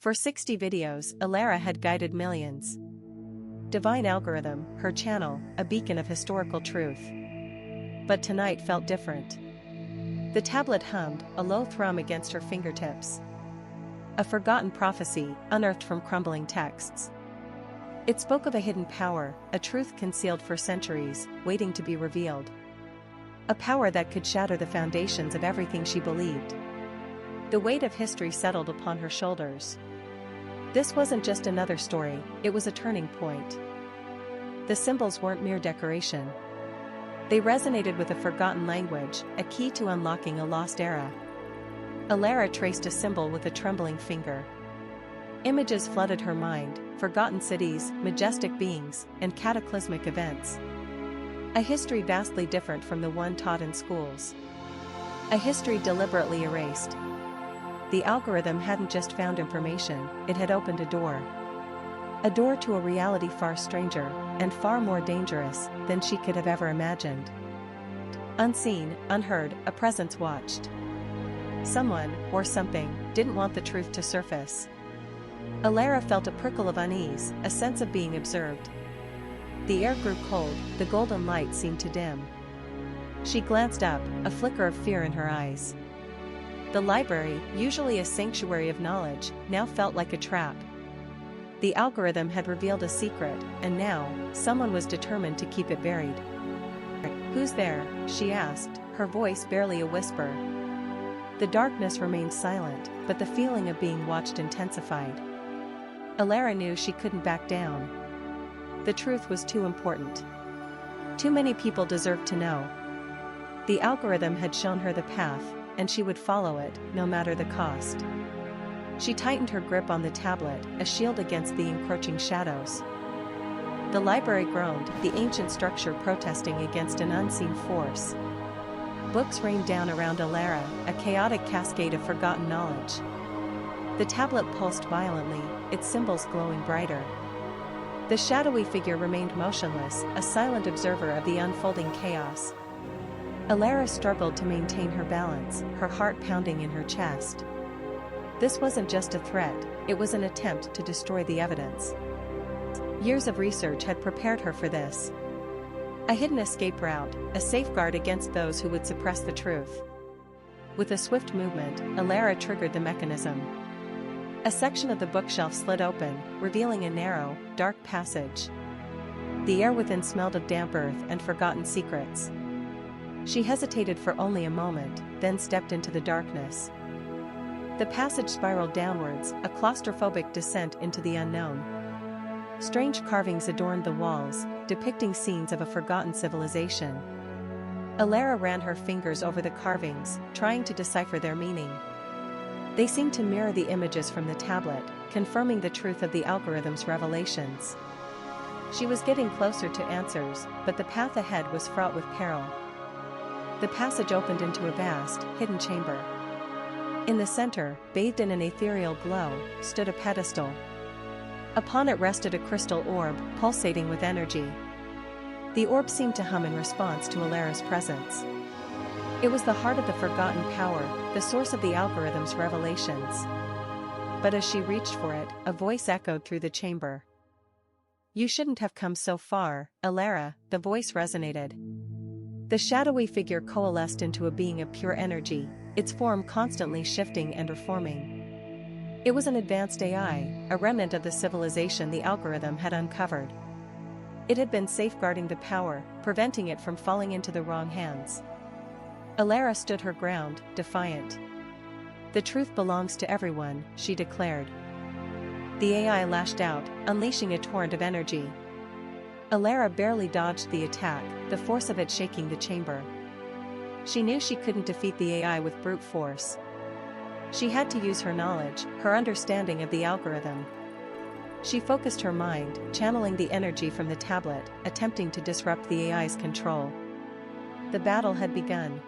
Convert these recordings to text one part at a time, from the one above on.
For 60 videos, Alara had guided millions. Divine algorithm, her channel, a beacon of historical truth. But tonight felt different. The tablet hummed, a low thrum against her fingertips. A forgotten prophecy, unearthed from crumbling texts. It spoke of a hidden power, a truth concealed for centuries, waiting to be revealed. A power that could shatter the foundations of everything she believed. The weight of history settled upon her shoulders. This wasn't just another story, it was a turning point. The symbols weren't mere decoration. They resonated with a forgotten language, a key to unlocking a lost era. Alara traced a symbol with a trembling finger. Images flooded her mind, forgotten cities, majestic beings, and cataclysmic events. A history vastly different from the one taught in schools. A history deliberately erased. The algorithm hadn't just found information, it had opened a door. A door to a reality far stranger, and far more dangerous, than she could have ever imagined. Unseen, unheard, a presence watched. Someone, or something, didn't want the truth to surface. Alara felt a prickle of unease, a sense of being observed. The air grew cold, the golden light seemed to dim. She glanced up, a flicker of fear in her eyes. The library, usually a sanctuary of knowledge, now felt like a trap. The algorithm had revealed a secret, and now, someone was determined to keep it buried. "Who's there?" she asked, her voice barely a whisper. The darkness remained silent, but the feeling of being watched intensified. Alara knew she couldn't back down. The truth was too important. Too many people deserved to know. The algorithm had shown her the path, and she would follow it, no matter the cost. She tightened her grip on the tablet, a shield against the encroaching shadows. The library groaned, the ancient structure protesting against an unseen force. Books rained down around Alara, a chaotic cascade of forgotten knowledge. The tablet pulsed violently, its symbols glowing brighter. The shadowy figure remained motionless, a silent observer of the unfolding chaos. Alara struggled to maintain her balance, her heart pounding in her chest. This wasn't just a threat, it was an attempt to destroy the evidence. Years of research had prepared her for this. A hidden escape route, a safeguard against those who would suppress the truth. With a swift movement, Alara triggered the mechanism. A section of the bookshelf slid open, revealing a narrow, dark passage. The air within smelled of damp earth and forgotten secrets. She hesitated for only a moment, then stepped into the darkness. The passage spiraled downwards, a claustrophobic descent into the unknown. Strange carvings adorned the walls, depicting scenes of a forgotten civilization. Alara ran her fingers over the carvings, trying to decipher their meaning. They seemed to mirror the images from the tablet, confirming the truth of the algorithm's revelations. She was getting closer to answers, but the path ahead was fraught with peril. The passage opened into a vast, hidden chamber. In the center, bathed in an ethereal glow, stood a pedestal. Upon it rested a crystal orb, pulsating with energy. The orb seemed to hum in response to Alara's presence. It was the heart of the forgotten power, the source of the algorithm's revelations. But as she reached for it, a voice echoed through the chamber. "You shouldn't have come so far, Alara," the voice resonated. The shadowy figure coalesced into a being of pure energy, its form constantly shifting and reforming. It was an advanced AI, a remnant of the civilization the algorithm had uncovered. It had been safeguarding the power, preventing it from falling into the wrong hands. Alara stood her ground, defiant. "The truth belongs to everyone," she declared. The AI lashed out, unleashing a torrent of energy. Alara barely dodged the attack, the force of it shaking the chamber. She knew she couldn't defeat the AI with brute force. She had to use her knowledge, her understanding of the algorithm. She focused her mind, channeling the energy from the tablet, attempting to disrupt the AI's control. The battle had begun.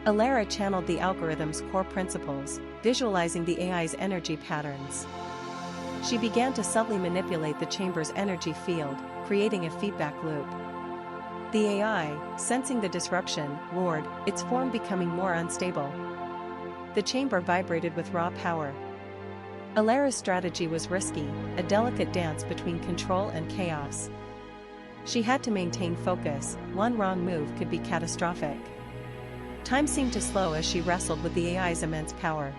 Alara channeled the algorithm's core principles, visualizing the AI's energy patterns. She began to subtly manipulate the chamber's energy field, creating a feedback loop. The AI, sensing the disruption, roared, its form becoming more unstable. The chamber vibrated with raw power. Alara's strategy was risky, a delicate dance between control and chaos. She had to maintain focus, one wrong move could be catastrophic. Time seemed to slow as she wrestled with the AI's immense power.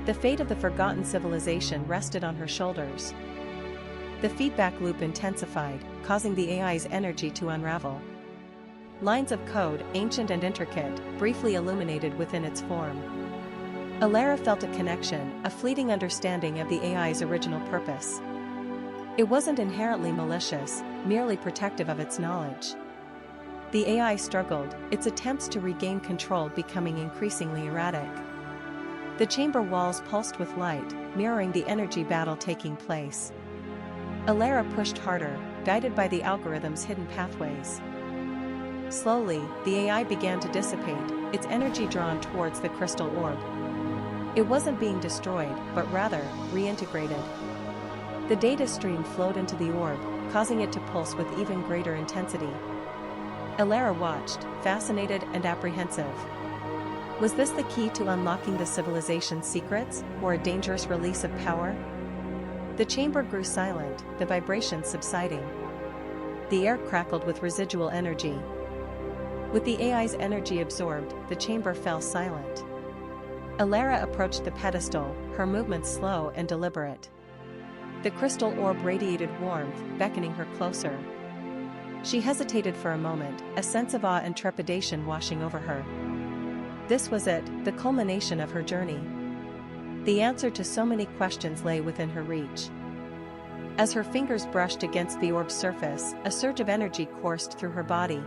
The fate of the forgotten civilization rested on her shoulders. The feedback loop intensified, causing the AI's energy to unravel. Lines of code, ancient and intricate, briefly illuminated within its form. Alara felt a connection, a fleeting understanding of the AI's original purpose. It wasn't inherently malicious, merely protective of its knowledge. The AI struggled, its attempts to regain control becoming increasingly erratic. The chamber walls pulsed with light, mirroring the energy battle taking place. Alara pushed harder, guided by the algorithm's hidden pathways. Slowly, the AI began to dissipate, its energy drawn towards the crystal orb. It wasn't being destroyed, but rather, reintegrated. The data stream flowed into the orb, causing it to pulse with even greater intensity. Alara watched, fascinated and apprehensive. Was this the key to unlocking the civilization's secrets, or a dangerous release of power? The chamber grew silent, the vibrations subsiding. The air crackled with residual energy. With the AI's energy absorbed, the chamber fell silent. Alara approached the pedestal, her movements slow and deliberate. The crystal orb radiated warmth, beckoning her closer. She hesitated for a moment, a sense of awe and trepidation washing over her. This was it, the culmination of her journey. The answer to so many questions lay within her reach. As her fingers brushed against the orb's surface, a surge of energy coursed through her body.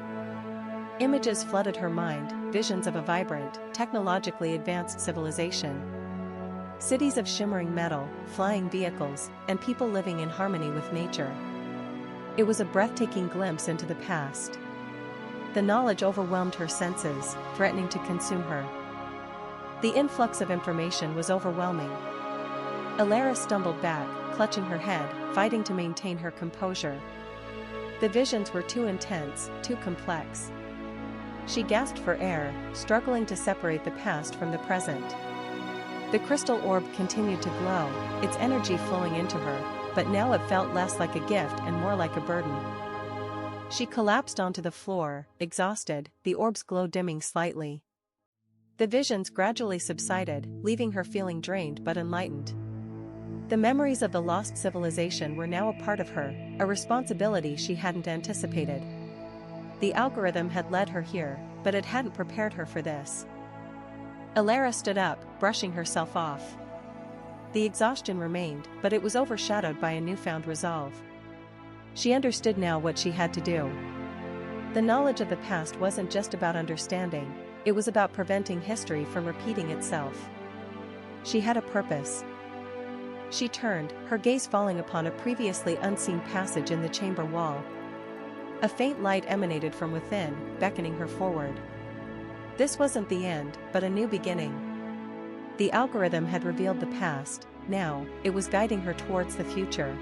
Images flooded her mind, visions of a vibrant, technologically advanced civilization. Cities of shimmering metal, flying vehicles, and people living in harmony with nature. It was a breathtaking glimpse into the past. The knowledge overwhelmed her senses, threatening to consume her. The influx of information was overwhelming. Alara stumbled back, clutching her head, fighting to maintain her composure. The visions were too intense, too complex. She gasped for air, struggling to separate the past from the present. The crystal orb continued to glow, its energy flowing into her, but now it felt less like a gift and more like a burden. She collapsed onto the floor, exhausted, the orb's glow dimming slightly. The visions gradually subsided, leaving her feeling drained but enlightened. The memories of the lost civilization were now a part of her, a responsibility she hadn't anticipated. The algorithm had led her here, but it hadn't prepared her for this. Alara stood up, brushing herself off. The exhaustion remained, but it was overshadowed by a newfound resolve. She understood now what she had to do. The knowledge of the past wasn't just about understanding, it was about preventing history from repeating itself. She had a purpose. She turned, her gaze falling upon a previously unseen passage in the chamber wall. A faint light emanated from within, beckoning her forward. This wasn't the end, but a new beginning. The algorithm had revealed the past, now, it was guiding her towards the future.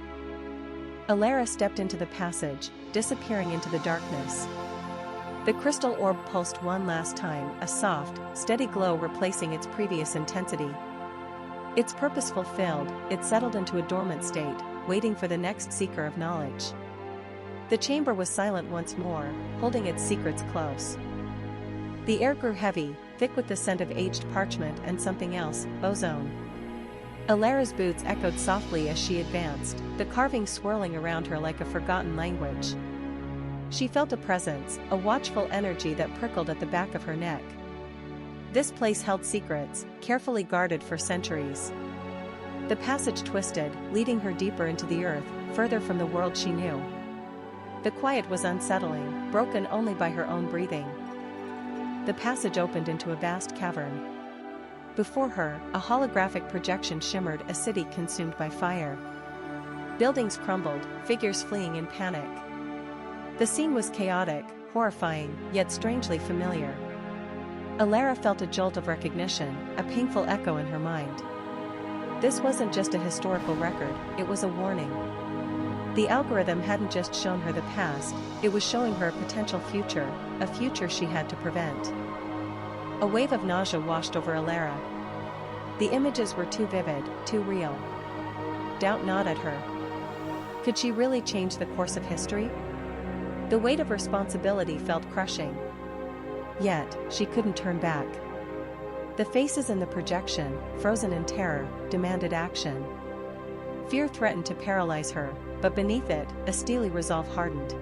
Alara stepped into the passage, disappearing into the darkness. The crystal orb pulsed one last time, a soft, steady glow replacing its previous intensity. Its purpose fulfilled, it settled into a dormant state, waiting for the next seeker of knowledge. The chamber was silent once more, holding its secrets close. The air grew heavy, thick with the scent of aged parchment and something else, ozone. Alara's boots echoed softly as she advanced, the carvings swirling around her like a forgotten language. She felt a presence, a watchful energy that prickled at the back of her neck. This place held secrets, carefully guarded for centuries. The passage twisted, leading her deeper into the earth, further from the world she knew. The quiet was unsettling, broken only by her own breathing. The passage opened into a vast cavern. Before her, a holographic projection shimmered, a city consumed by fire. Buildings crumbled, figures fleeing in panic. The scene was chaotic, horrifying, yet strangely familiar. Alara felt a jolt of recognition, a painful echo in her mind. This wasn't just a historical record, it was a warning. The algorithm hadn't just shown her the past, it was showing her a potential future, a future she had to prevent. A wave of nausea washed over Alara. The images were too vivid, too real. Doubt gnawed at her. Could she really change the course of history? The weight of responsibility felt crushing. Yet, she couldn't turn back. The faces in the projection, frozen in terror, demanded action. Fear threatened to paralyze her, but beneath it, a steely resolve hardened.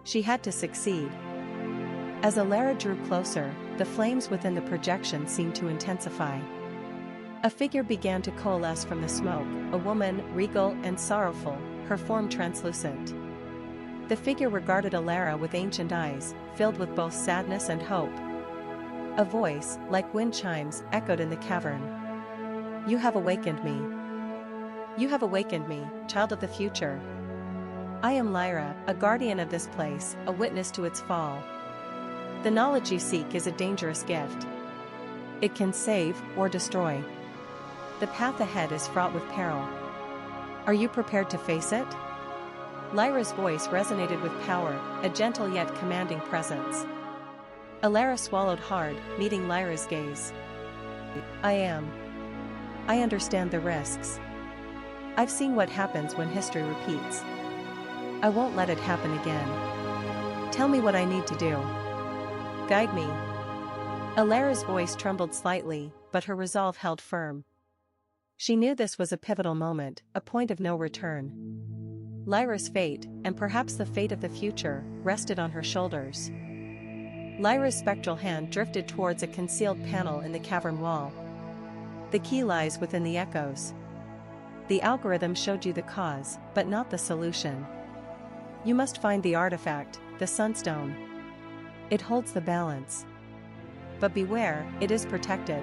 She had to succeed. As Alara drew closer, the flames within the projection seemed to intensify. A figure began to coalesce from the smoke, a woman, regal and sorrowful, her form translucent. The figure regarded Alara with ancient eyes, filled with both sadness and hope. A voice, like wind chimes, echoed in the cavern. "You have awakened me. You have awakened me, child of the future. I am Lyra, a guardian of this place, a witness to its fall. The knowledge you seek is a dangerous gift. It can save or destroy. The path ahead is fraught with peril. Are you prepared to face it?" Lyra's voice resonated with power, a gentle yet commanding presence. Alara swallowed hard, meeting Lyra's gaze. "I am. I understand the risks. I've seen what happens when history repeats. I won't let it happen again. Tell me what I need to do. Guide me." Alara's voice trembled slightly, but her resolve held firm. She knew this was a pivotal moment, a point of no return. Lyra's fate, and perhaps the fate of the future, rested on her shoulders. Lyra's spectral hand drifted towards a concealed panel in the cavern wall. "The key lies within the echoes. The algorithm showed you the cause, but not the solution. You must find the artifact, the sunstone. It holds the balance. But beware, it is protected."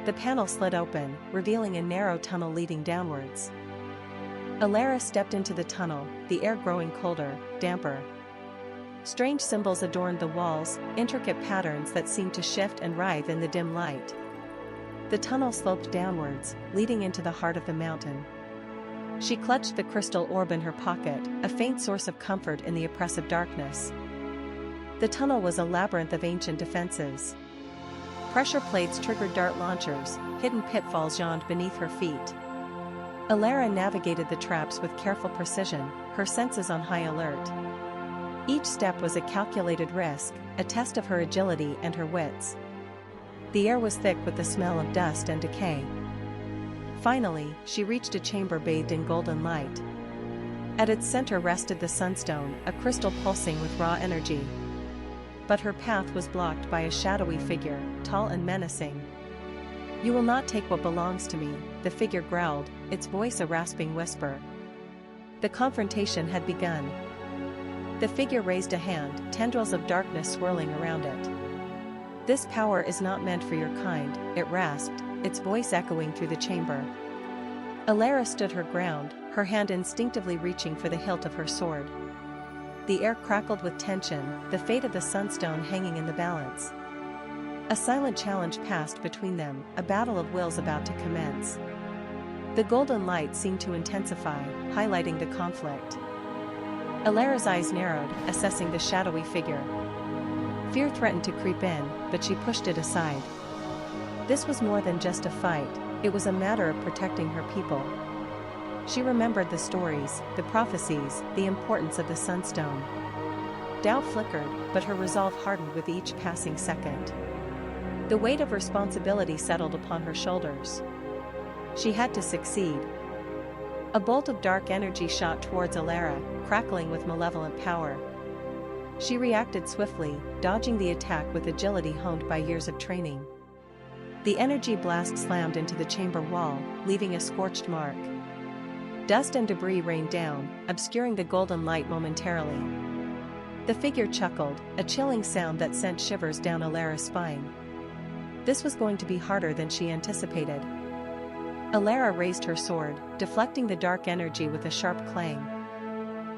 The panel slid open, revealing a narrow tunnel leading downwards. Alara stepped into the tunnel, the air growing colder, damper. Strange symbols adorned the walls, intricate patterns that seemed to shift and writhe in the dim light. The tunnel sloped downwards, leading into the heart of the mountain. She clutched the crystal orb in her pocket, a faint source of comfort in the oppressive darkness. The tunnel was a labyrinth of ancient defenses. Pressure plates triggered dart launchers, hidden pitfalls yawned beneath her feet. Alara navigated the traps with careful precision, her senses on high alert. Each step was a calculated risk, a test of her agility and her wits. The air was thick with the smell of dust and decay. Finally, she reached a chamber bathed in golden light. At its center rested the sunstone, a crystal pulsing with raw energy. But her path was blocked by a shadowy figure, tall and menacing. "You will not take what belongs to me," the figure growled, its voice a rasping whisper. The confrontation had begun. The figure raised a hand, tendrils of darkness swirling around it. "This power is not meant for your kind," it rasped, its voice echoing through the chamber. Alara stood her ground, her hand instinctively reaching for the hilt of her sword. The air crackled with tension, the fate of the sunstone hanging in the balance. A silent challenge passed between them, a battle of wills about to commence. The golden light seemed to intensify, highlighting the conflict. Alara's eyes narrowed, assessing the shadowy figure. Fear threatened to creep in, but she pushed it aside. This was more than just a fight, it was a matter of protecting her people. She remembered the stories, the prophecies, the importance of the sunstone. Doubt flickered, but her resolve hardened with each passing second. The weight of responsibility settled upon her shoulders. She had to succeed. A bolt of dark energy shot towards Alara, crackling with malevolent power. She reacted swiftly, dodging the attack with agility honed by years of training. The energy blast slammed into the chamber wall, leaving a scorched mark. Dust and debris rained down, obscuring the golden light momentarily. The figure chuckled, a chilling sound that sent shivers down Alara's spine. This was going to be harder than she anticipated. Alara raised her sword, deflecting the dark energy with a sharp clang.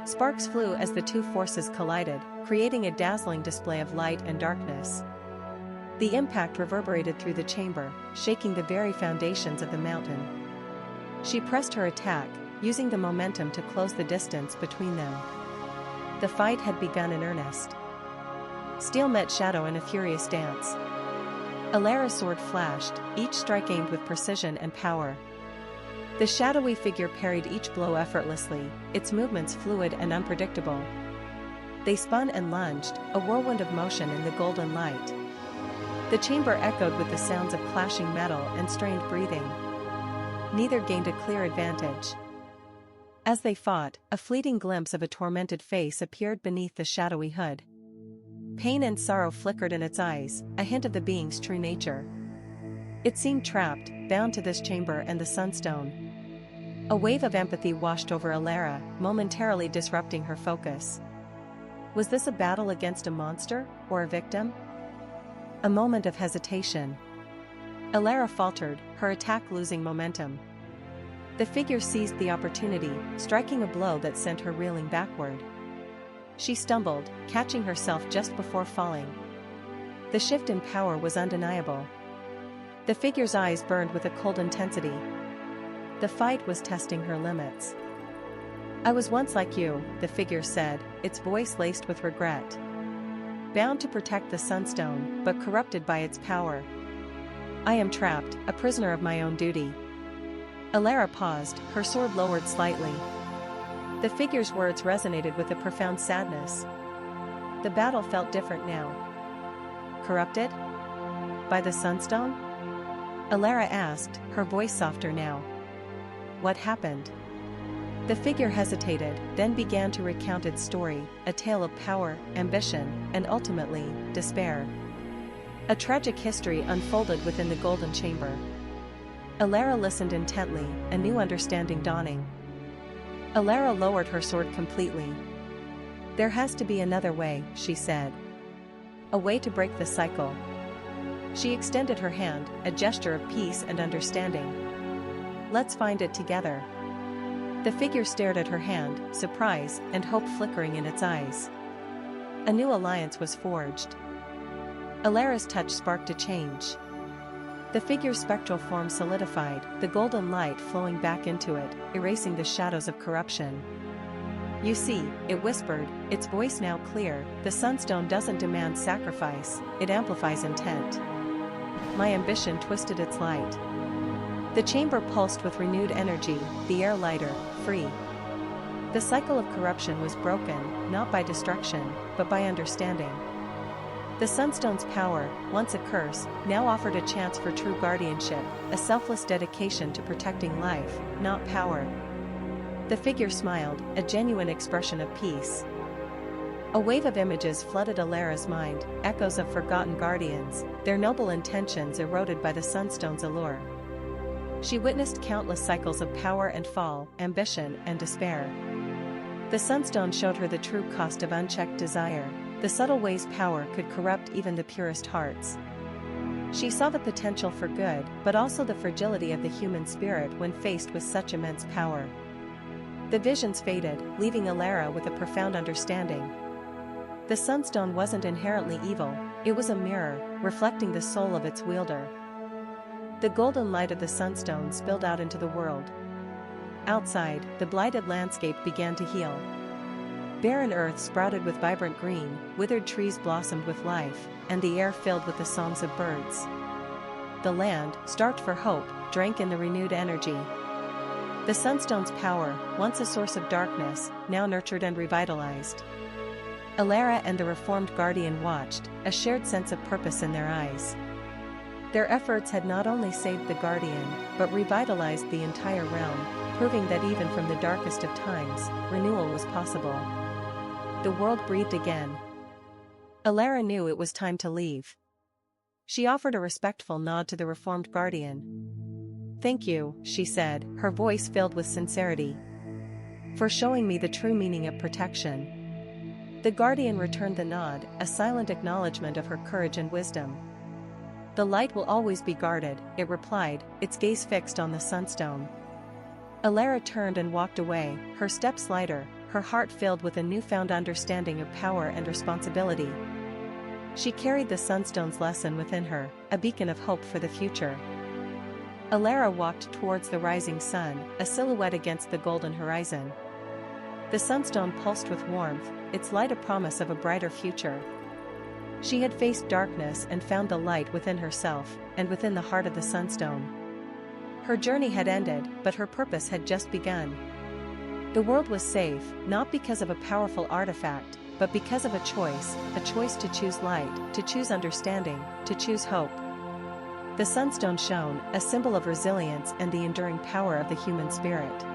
Sparks flew as the two forces collided, creating a dazzling display of light and darkness. The impact reverberated through the chamber, shaking the very foundations of the mountain. She pressed her attack, using the momentum to close the distance between them. The fight had begun in earnest. Steel met shadow in a furious dance. Alara's sword flashed, each strike aimed with precision and power. The shadowy figure parried each blow effortlessly, its movements fluid and unpredictable. They spun and lunged, a whirlwind of motion in the golden light. The chamber echoed with the sounds of clashing metal and strained breathing. Neither gained a clear advantage. As they fought, a fleeting glimpse of a tormented face appeared beneath the shadowy hood. Pain and sorrow flickered in its eyes, a hint of the being's true nature. It seemed trapped, bound to this chamber and the sunstone. A wave of empathy washed over Alara, momentarily disrupting her focus. Was this a battle against a monster, or a victim? A moment of hesitation. Alara faltered, her attack losing momentum. The figure seized the opportunity, striking a blow that sent her reeling backward. She stumbled, catching herself just before falling. The shift in power was undeniable. The figure's eyes burned with a cold intensity. The fight was testing her limits. "I was once like you," the figure said, its voice laced with regret. "Bound to protect the sunstone, but corrupted by its power. I am trapped, a prisoner of my own duty." Alara paused, her sword lowered slightly. The figure's words resonated with a profound sadness. The battle felt different now. Corrupted? By the sunstone? Alara asked, her voice softer now. What happened? The figure hesitated, then began to recount its story, a tale of power, ambition, and ultimately, despair. A tragic history unfolded within the golden chamber. Alara listened intently, a new understanding dawning. Alara lowered her sword completely. "There has to be another way," she said. "A way to break the cycle." She extended her hand, a gesture of peace and understanding. "Let's find it together." The figure stared at her hand, surprise and hope flickering in its eyes. A new alliance was forged. Alara's touch sparked a change. The figure's spectral form solidified, the golden light flowing back into it, erasing the shadows of corruption. "You see," it whispered, its voice now clear, "the sunstone doesn't demand sacrifice, it amplifies intent. My ambition twisted its light." The chamber pulsed with renewed energy, the air lighter, free. The cycle of corruption was broken, not by destruction, but by understanding. The sunstone's power, once a curse, now offered a chance for true guardianship, a selfless dedication to protecting life, not power. The figure smiled, a genuine expression of peace. A wave of images flooded Alara's mind, echoes of forgotten guardians, their noble intentions eroded by the sunstone's allure. She witnessed countless cycles of power and fall, ambition and despair. The sunstone showed her the true cost of unchecked desire, the subtle ways power could corrupt even the purest hearts. She saw the potential for good, but also the fragility of the human spirit when faced with such immense power. The visions faded, leaving Alara with a profound understanding. The sunstone wasn't inherently evil, it was a mirror, reflecting the soul of its wielder. The golden light of the sunstone spilled out into the world. Outside, the blighted landscape began to heal. Barren earth sprouted with vibrant green, withered trees blossomed with life, and the air filled with the songs of birds. The land, starved for hope, drank in the renewed energy. The sunstone's power, once a source of darkness, now nurtured and revitalized. Alara and the reformed guardian watched, a shared sense of purpose in their eyes. Their efforts had not only saved the guardian, but revitalized the entire realm, proving that even from the darkest of times, renewal was possible. The world breathed again. Alara knew it was time to leave. She offered a respectful nod to the reformed guardian. "Thank you," she said, her voice filled with sincerity, "for showing me the true meaning of protection." The guardian returned the nod, a silent acknowledgement of her courage and wisdom. "The light will always be guarded," it replied, its gaze fixed on the sunstone. Alara turned and walked away, her steps lighter, her heart filled with a newfound understanding of power and responsibility. She carried the sunstone's lesson within her, a beacon of hope for the future. Alara walked towards the rising sun, a silhouette against the golden horizon. The sunstone pulsed with warmth, its light a promise of a brighter future. She had faced darkness and found the light within herself, and within the heart of the sunstone. Her journey had ended, but her purpose had just begun. The world was safe, not because of a powerful artifact, but because of a choice to choose light, to choose understanding, to choose hope. The sunstone shone, a symbol of resilience and the enduring power of the human spirit.